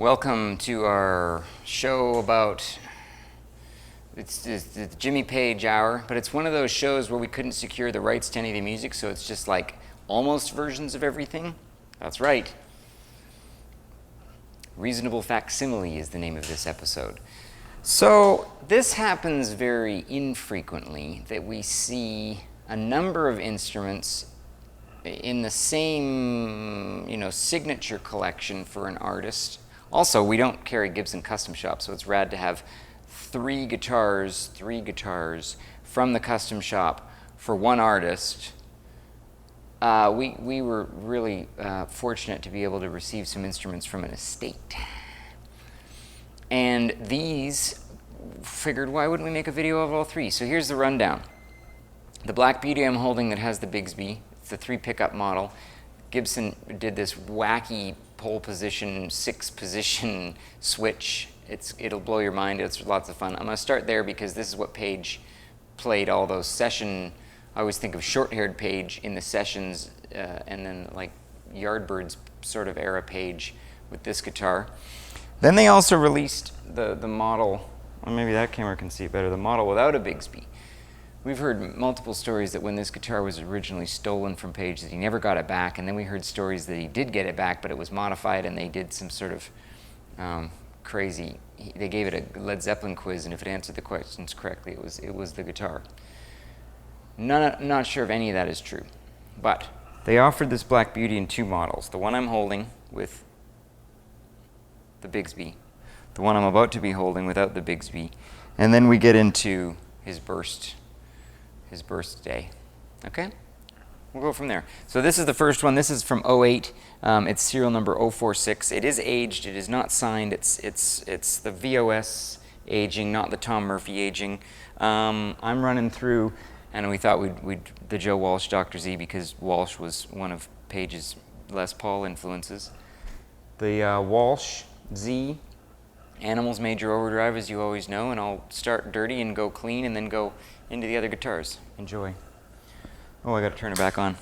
Welcome to our show about, it's the Jimmy Page Hour, but it's one of those shows where we couldn't secure the rights to any of the music, so it's just like almost versions of everything. That's right. Reasonable Facsimile is the name of this episode. So this happens very infrequently that we see a number of instruments in the same, signature collection for an artist. Also, we don't carry Gibson Custom Shop, so it's rad to have three guitars from the custom shop for one artist. We were really fortunate to be able to receive some instruments from an estate. And these, figured, why wouldn't we make a video of all three? So here's the rundown. The Black Beauty I'm holding that has the Bigsby, it's the 3-pickup model. Gibson did this wacky pole position, 6-position switch. It'll blow your mind, it's lots of fun. I'm gonna start there because this is what Page played all those session, I always think of short-haired Page in the sessions, and then like Yardbirds sort of era Page with this guitar. Then they also released the model, or maybe that camera can see it better, the model without a Bigsby. We've heard multiple stories that when this guitar was originally stolen from Page that he never got it back, and then we heard stories that he did get it back, but it was modified and they did some sort of crazy, they gave it a Led Zepplin quiz, and if it answered the questions correctly, it was the guitar. Not sure if any of that is true, but they offered this Black Beauty in two models. The one I'm holding with the Bigsby, the one I'm about to be holding without the Bigsby, and then we get into his birthday. Okay? We'll go from there. So this is the first one. This is from '08. It's serial number 046. It is aged. It is not signed. It's the VOS aging, not the Tom Murphy aging. I'm running through, and we thought we'd the Joe Walsh Dr. Z because Walsh was one of Page's Les Paul influences. The Walsh Z, Animals Major Overdrive, as you always know, and I'll start dirty and go clean and then go into the other guitars. Enjoy. Oh, I gotta turn it back on.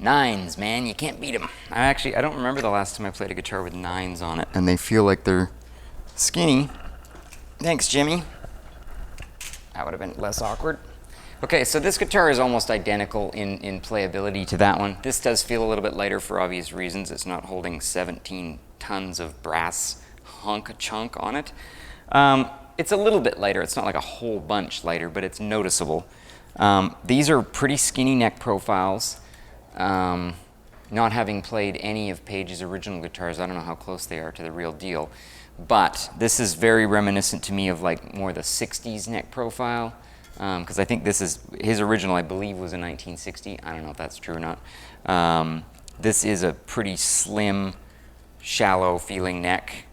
Nines, man, you can't beat them. I don't remember the last time I played a guitar with nines on it, and they feel like they're skinny. Thanks, Jimmy. That would have been less awkward. Okay, so this guitar is almost identical in playability to that one. This does feel a little bit lighter for obvious reasons. It's not holding 17 tons of brass chunk on it. It's a little bit lighter. It's not like a whole bunch lighter, but it's noticeable. These are pretty skinny neck profiles. Not having played any of Page's original guitars, I don't know how close they are to the real deal, but this is very reminiscent to me of like more the 60s neck profile, because I think this is, his original I believe was a 1960, I don't know if that's true or not. This is a pretty slim, shallow feeling neck.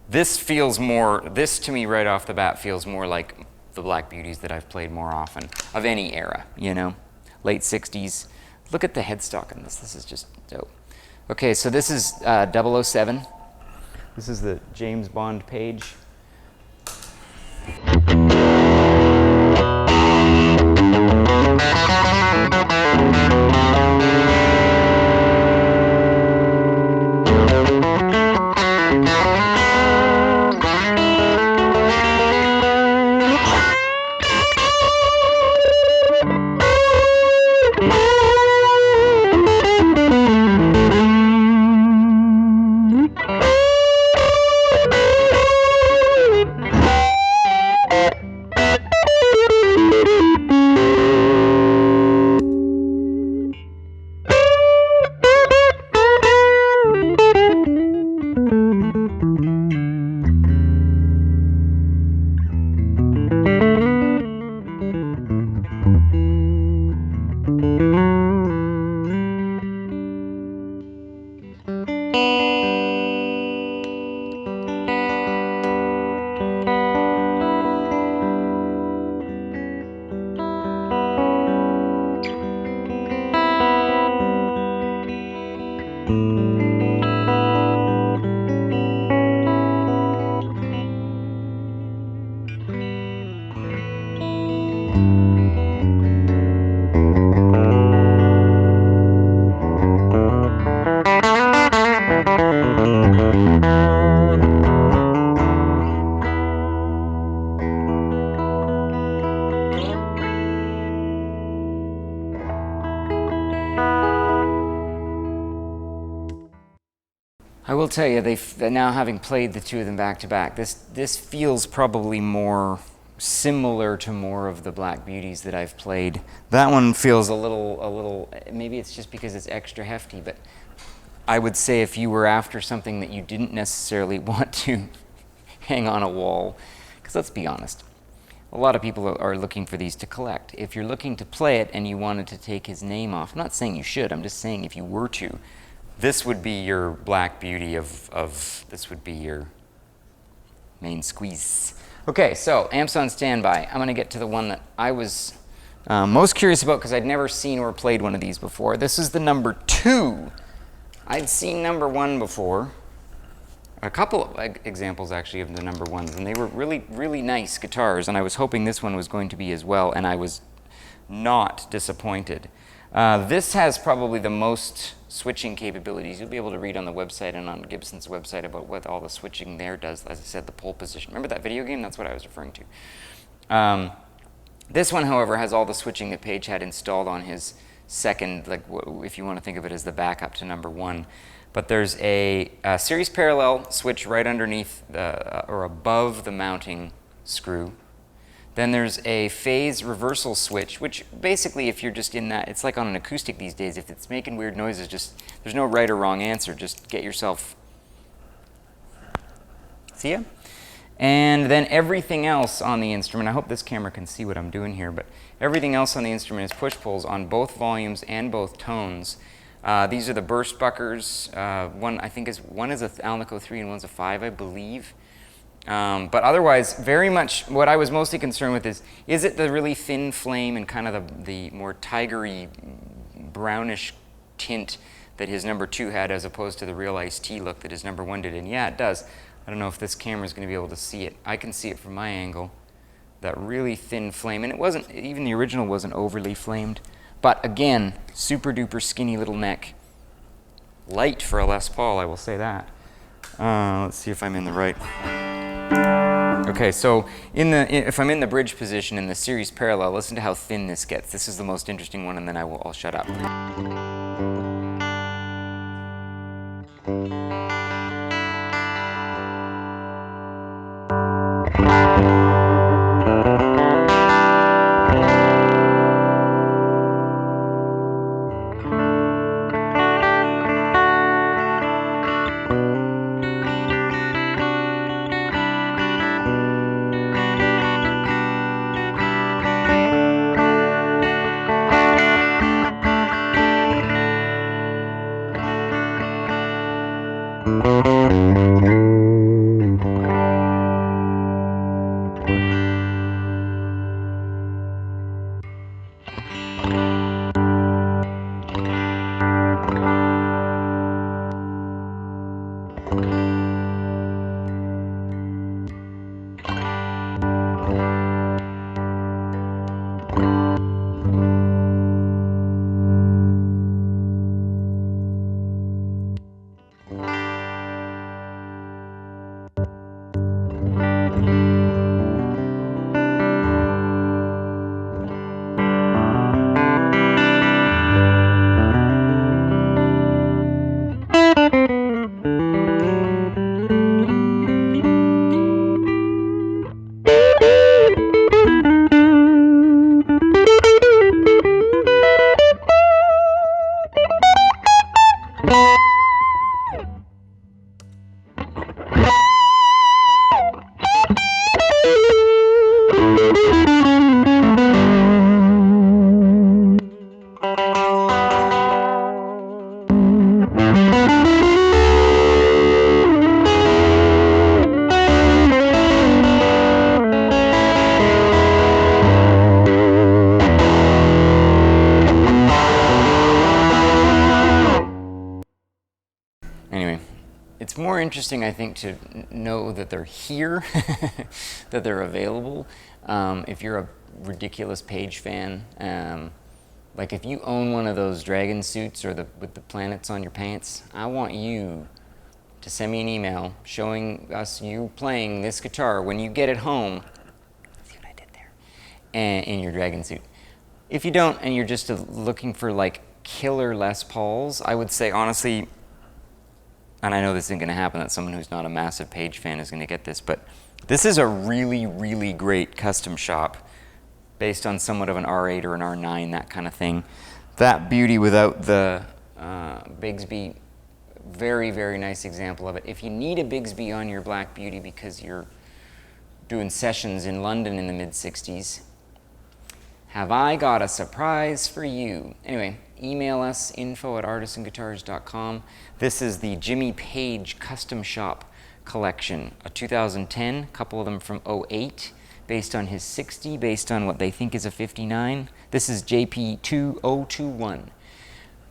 This feels more, this to me right off the bat feels more like the Black Beauties that I've played more often, of any era, you know, late 60s. Look at the headstock on this. This is just dope. Okay, so this is 007. This is the James Bond Page. I will tell you, now having played the two of them back to back, this feels probably more similar to more of the Black Beauties that I've played. That one feels a little, maybe it's just because it's extra hefty, but I would say if you were after something that you didn't necessarily want to hang on a wall, because let's be honest, a lot of people are looking for these to collect. If you're looking to play it and you wanted to take his name off, I'm not saying you should, I'm just saying if you were to, this would be your Black Beauty this would be your main squeeze. Okay, so amps on standby. I'm gonna get to the one that I was most curious about because I'd never seen or played one of these before. This is the number 2. I'd seen number 1 before. A couple of examples actually of the number 1s, and they were really, really nice guitars, and I was hoping this one was going to be as well, and I was not disappointed. This has probably the most switching capabilities. You'll be able to read on the website and on Gibson's website about what all the switching there does. As I said, the pole position. Remember that video game? That's what I was referring to. This one, however, has all the switching that Page had installed on his second, like if you want to think of it as the backup to number 1. But there's a series parallel switch right underneath or above the mounting screw. Then there's a phase reversal switch, which basically if you're just in that, it's like on an acoustic these days, if it's making weird noises, just, there's no right or wrong answer, just get yourself See ya? And then everything else on the instrument, I hope this camera can see what I'm doing here, but everything else on the instrument is push-pulls on both volumes and both tones. These are the burst buckers. One is a Alnico 3 and one's a 5, I believe. But otherwise, very much what I was mostly concerned with is it the really thin flame and kind of the more tigery brownish tint that his number 2 had, as opposed to the real iced tea look that his number 1 did? And yeah, it does. I don't know if this camera is going to be able to see it. I can see it from my angle. That really thin flame, and it wasn't, even the original wasn't overly flamed. But again, super duper skinny little neck. Light for a Les Paul, I will say that. Let's see if I'm in the right. Okay, so if I'm in the bridge position in the series parallel, listen to how thin this gets. This is the most interesting one, and then I'll shut up. It's more interesting, I think, to know that they're here, that they're available. If you're a ridiculous Page fan, like if you own one of those dragon suits or with the planets on your pants, I want you to send me an email showing us you playing this guitar when you get it home. See what I did there? And in your dragon suit. If you don't, and you're just looking for like killer Les Pauls, I would say honestly, and I know this isn't going to happen, that someone who's not a massive Page fan is going to get this, but this is a really, really great custom shop based on somewhat of an R8 or an R9, that kind of thing. That beauty without the Bigsby, very, very nice example of it. If you need a Bigsby on your Black Beauty because you're doing sessions in London in the mid-60s, have I got a surprise for you. Anyway, email us, info@artisanguitars.com. This is the Jimmy Page Custom Shop collection, a 2010, a couple of them from 08, based on his 60, based on what they think is a 59. This is JP2021.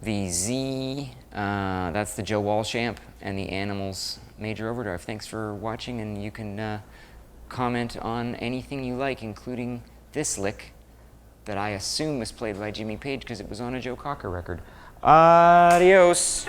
The Z, that's the Joe Walsh amp, and the Animals Major Overdrive. Thanks for watching, and you can comment on anything you like, including this lick that I assume was played by Jimmy Page because it was on a Joe Cocker record. Adios.